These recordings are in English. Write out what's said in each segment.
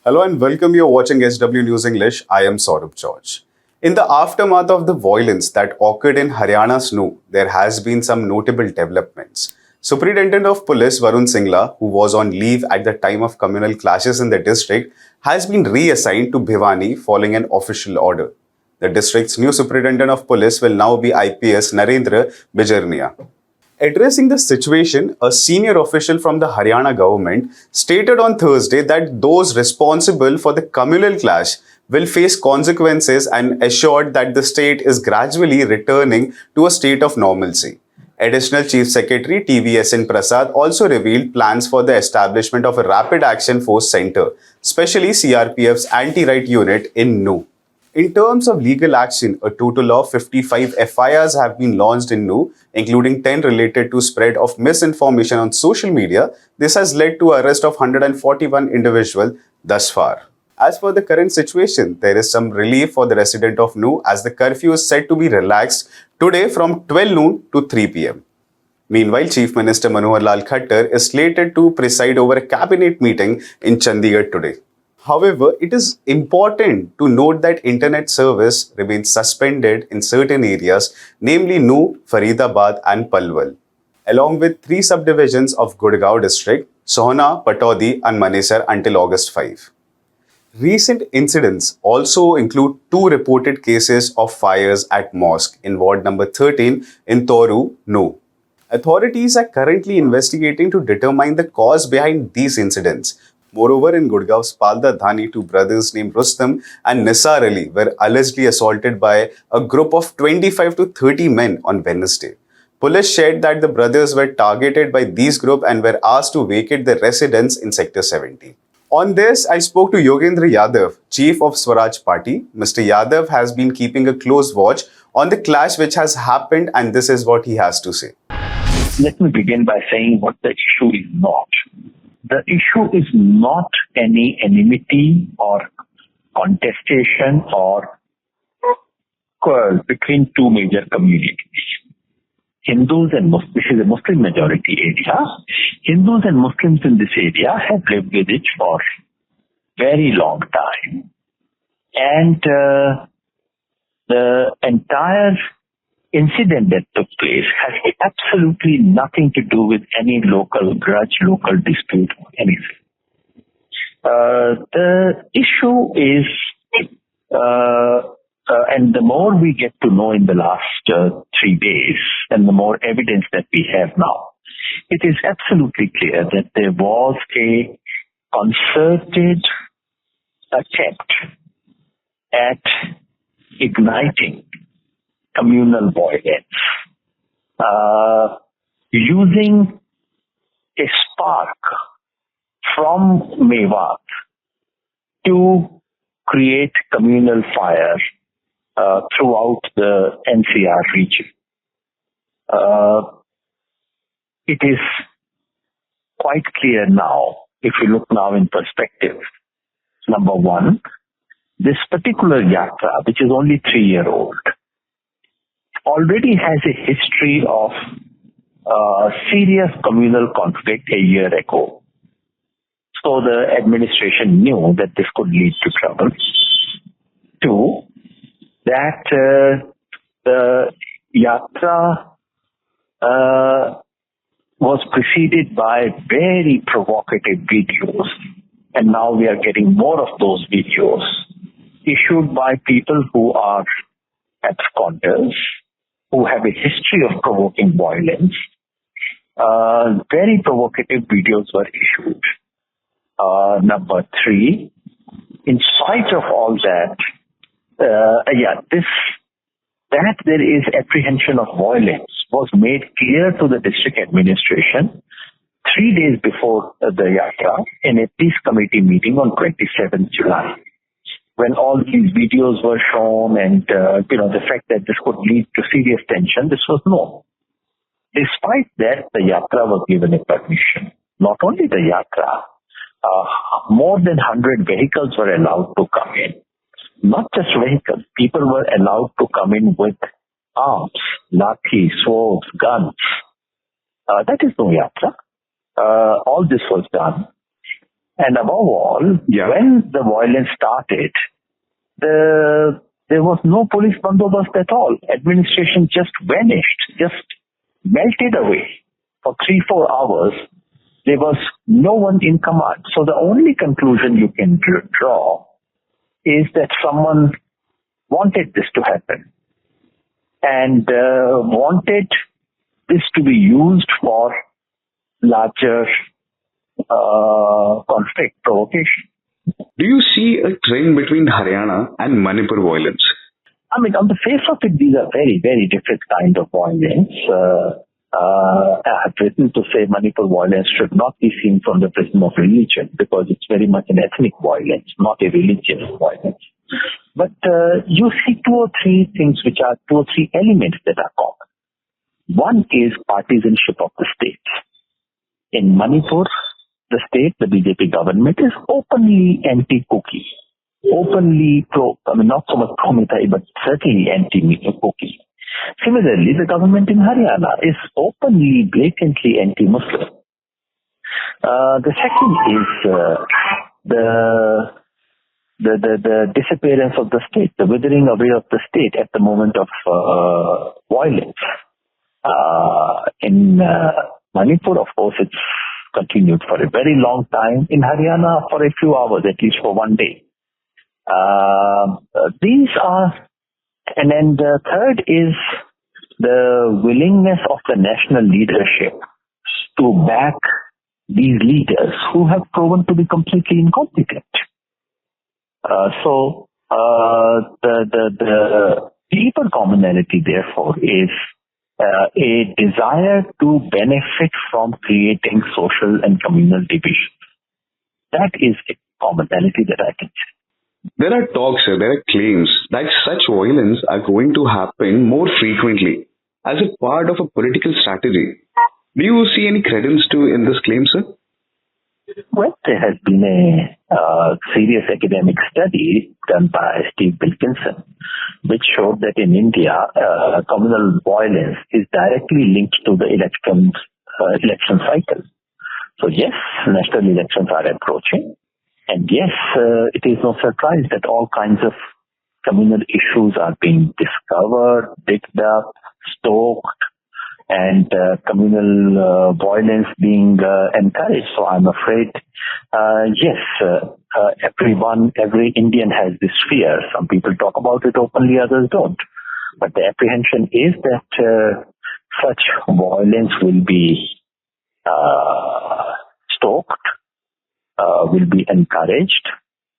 Hello and welcome. You're watching SW News English. I am Saurabh George. In the aftermath of the violence that occurred in Haryana's Nu, there has been some notable developments. Superintendent of Police Varun Singla, who was on leave at the time of communal clashes in the district, has been reassigned to Bhiwani following an official order. The district's new Superintendent of Police will now be IPS Narendra Bijarniya. Addressing the situation, a senior official from the Haryana government stated on Thursday that those responsible for the communal clash will face consequences and assured that the state is gradually returning to a state of normalcy. Additional Chief Secretary V S N Prasad also revealed plans for the establishment of a Rapid Action Force Center, especially CRPF's anti-riot unit in Nu. In terms of legal action, a total of 55 FIRs have been launched in Nu, including 10 related to spread of misinformation on social media. This has led to arrest of 141 individuals thus far. As for the current situation, there is some relief for the resident of Nu as the curfew is set to be relaxed today from 12 noon to 3 p.m. Meanwhile, Chief Minister Manohar Lal Khattar is slated to preside over a cabinet meeting in Chandigarh today. However, it is important to note that internet service remains suspended in certain areas, namely Nu, Faridabad and Palwal, along with 3 subdivisions of Gurugram district, Sohna, Pataudi and Manesar until August 5. Recent incidents also include 2 reported cases of fires at mosque in ward number 13 in Toru, Nu. Authorities are currently investigating to determine the cause behind these incidents. Moreover, in Gurgaon's Palda Dhani, 2 brothers named Rustam and Nisar Ali were allegedly assaulted by a group of 25 to 30 men on Wednesday. Police shared that the brothers were targeted by these groups and were asked to vacate their residence in Sector 70. On this, I spoke to Yogendra Yadav, Chief of Swaraj Party. Mr. Yadav has been keeping a close watch on the clash which has happened, and this is what he has to say. Let me begin by saying what the issue is not. The issue is not any enmity or contestation or quarrel between 2 major communities. Hindus and Muslims, this is a Muslim majority area. Hindus and Muslims in this area have lived with it for very long time. And the entire incident that took place has absolutely nothing to do with any local grudge, local dispute, or anything. The issue is, and the more we get to know in the last 3 days, and the more evidence that we have now, it is absolutely clear that there was a concerted attempt at igniting communal violence, using a spark from Mewat to create communal fire throughout the NCR region. It is quite clear now, if you look now in perspective. Number one, this particular yatra, which is only 3-year-old, already has a history of serious communal conflict a year ago. So the administration knew that this could lead to trouble. 2, that the yatra was preceded by very provocative videos, and now we are getting more of those videos issued by people who are absconders, who have a history of provoking violence. Very provocative videos were issued. Number 3, in spite of all that, that there is apprehension of violence was made clear to the district administration 3 days before the yatra in a peace committee meeting on 27th July. When all these videos were shown and, the fact that this could lead to serious tension, this was known. Despite that, the yatra was given a permission. Not only the yatra, more than 100 vehicles were allowed to come in. Not just vehicles, people were allowed to come in with arms, lathi, swords, guns. That is no yatra. All this was done. And above all, Yeah. when the violence started, there was no police bandobast at all. Administration just vanished, just melted away. For 3-4 hours, there was no one in command. So the only conclusion you can draw is that someone wanted this to happen and wanted this to be used for larger conflict provocation. Do you see a trend between Haryana and Manipur violence? I mean, on the face of it, these are very, very different kind of violence. I have written to say Manipur violence should not be seen from the prism of religion because it's very much an ethnic violence, not a religious violence. But you see 2 or 3 things which are 2 or 3 elements that are common. One is partisanship of the state. In Manipur, the state, the BJP government is openly anti-cookie, openly not so much pro-Mithai, but certainly anti-cookie. Similarly, the government in Haryana is openly, blatantly anti-Muslim. The second is the disappearance of the state, the withering away of the state at the moment of violence. In Manipur, of course, it's continued for a very long time. In Haryana, for a few hours, at least for one day. These are, and then the third is the willingness of the national leadership to back these leaders who have proven to be completely incompetent. So the deeper commonality, therefore, is a desire to benefit from creating social and communal division. That is a commonality that I can say. There are talks, there are claims that such violence are going to happen more frequently as a part of a political strategy. Do you see any credence in this claim, sir? Well, there has been a serious academic study done by Steve Wilkinson, which showed that in India, communal violence is directly linked to the election cycle. So yes, national elections are approaching. And yes, it is no surprise that all kinds of communal issues are being discovered, digged up, stoked, and communal violence being encouraged. So I'm afraid, every Indian has this fear. Some people talk about it openly, others don't. But the apprehension is that such violence will be stoked, will be encouraged,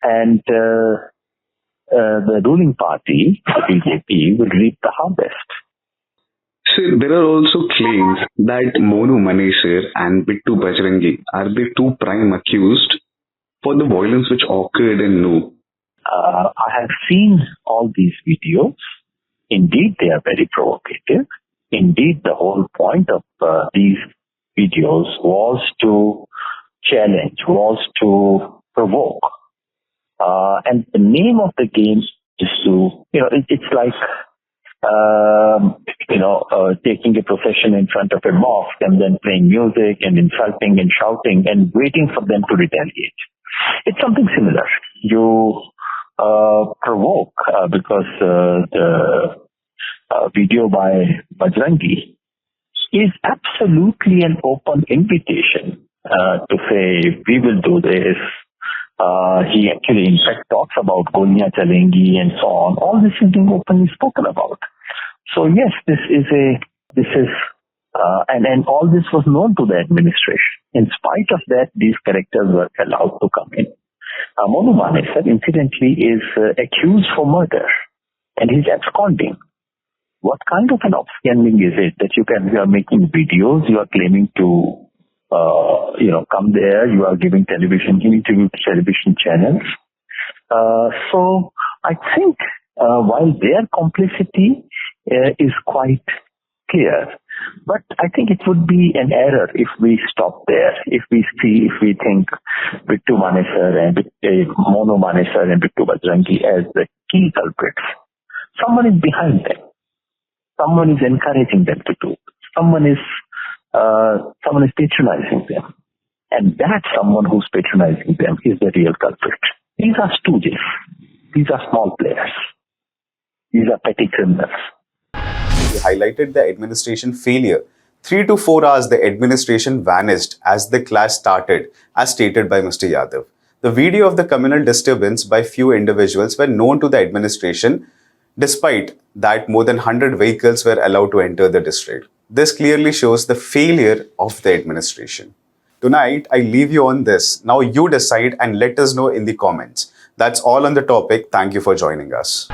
and the ruling party, the BJP, will reap the harvest. So there are also claims that Monu Manesar and Bittu Bajrangi are the 2 prime accused for the violence which occurred in Nu. I have seen all these videos. Indeed, they are very provocative. Indeed, the whole point of these videos was to challenge, was to provoke. And the name of the game is to, it's like, taking a procession in front of a mosque and then playing music and insulting and shouting and waiting for them to retaliate. It's something similar. You provoke because the video by Bajrangi is absolutely an open invitation to say, we will do this. He actually, in fact, talks about Goliyan Chalengi and so on. All this is being openly spoken about. So yes, and all this was known to the administration. In spite of that, these characters were allowed to come in. Monu Manesar, incidentally, is accused for murder, and he's absconding. What kind of an upstanding is it that you are making videos, you are claiming to come there, you are giving television interview to television channels. So I think while their complicity is quite clear, but I think it would be an error if we stop there, if we think Bittu Manesar and Monu Manesar and Bittu Bajrangi as the key culprits. Someone is behind them. Someone is encouraging them to do. Someone is patronizing them. And that someone who's patronizing them is the real culprit. These are stooges. These are small players. These are petty criminals. He highlighted the administration failure. 3 to 4 hours the administration vanished as the clash started, as stated by Mr. Yadav. The video of the communal disturbance by few individuals were known to the administration. Despite that, more than 100 vehicles were allowed to enter the district. This clearly shows the failure of the administration. Tonight, I leave you on this. Now you decide and let us know in the comments. That's all on the topic. Thank you for joining us.